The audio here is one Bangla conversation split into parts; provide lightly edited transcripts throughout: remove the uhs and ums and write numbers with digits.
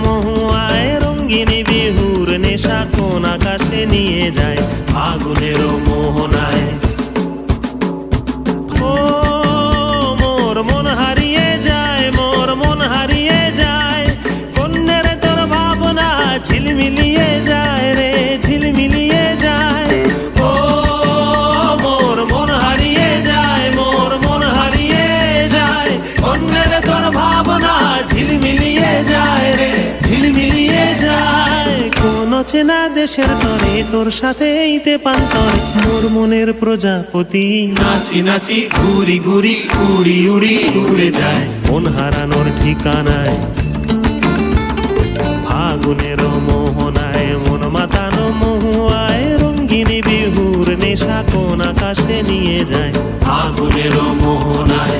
মহুয়ায় রঙ্গিনী বিহুর নেশা কোন আকাশে নিয়ে যায় ফাগুনের মোহনায়। ও মোর মন হারিয়ে যায়, মোর মন হারিয়ে যায়, কন্যের তোর ভাবনা ঝিলমিলিয়ে যায় রে, ঝিলমিলিয়ে যায়। ও মোর মন হারিয়ে যায়, মোর মন হারিয়ে যায়, কন্যের তোর ভাবনা ঝিলমিলিয়ে যায় রে, ঝিলমিলিয়ে যায়। কোন চেনা দেশের তরে তোর সাথে ইতে পান্তরে মোর মনের প্রজাপতি নাচি নাচি ঘুরি ঘুরি উড়ি উড়ি উড়ে যায় মন হারানোর ঠিকানায়। ফাগুনের মোহনায় মন মাতানো মহুয়ায় রঙ্গিনী বিহুর নেশা কোন আকাশে নিয়ে যায় ফাগুনের মোহনায়।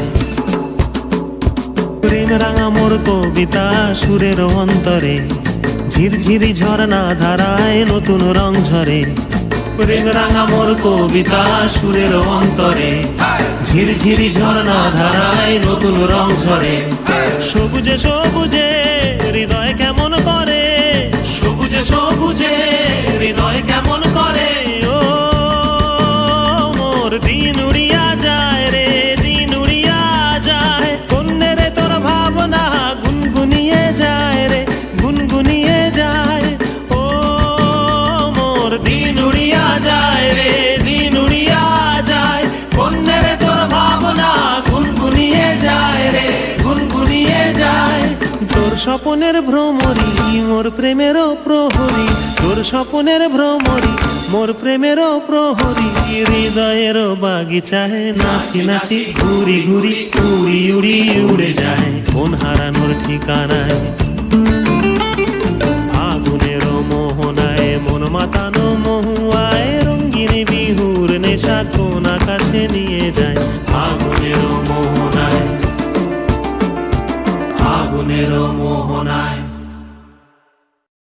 প্রেম রাঙা মোর কবিতা সুরের অন্তরে ঝিরঝিরি ঝর্ণা ধারায় নতুন রং ঝরে। প্রেম রাঙা মোর কবিতা সুরের অন্তরে ঝিরঝিরি ঝর্ণা ধারায় নতুন রং ঝরে। সবুজে সবুজে হৃদয় কেমন করে, সবুজে সবুজে হৃদয় কেমন করে। ও মোর দিন উড়িয়া যায় রে, দিন উড়িয়া যায়, কন্যের তোর ভাবনা গুনগুনিয়ে যায় রে, গুনগুনিয়ে যায়। ও মোর দিন উড়িয়া যায় রে, দিন উড়িয়া যায়, কন্যের তোর ভাবনা গুনগুনিয়ে যায় রে, গুনগুনিয়ে যায়। তোর স্বপনের ভ্রমরি মোর প্রেমেরও প্রহরী, তোর স্বপনের ভ্রমরি মোর প্রেমেরও প্রহরী। হৃদয়ের বাগিচায় নাচি নাচি ঘুরি ঘুরি উড়ি উড়ি উড়ে যায় মন হারানোর ঠিকানায়। ফাগুনের মোহনায় মন মাতানো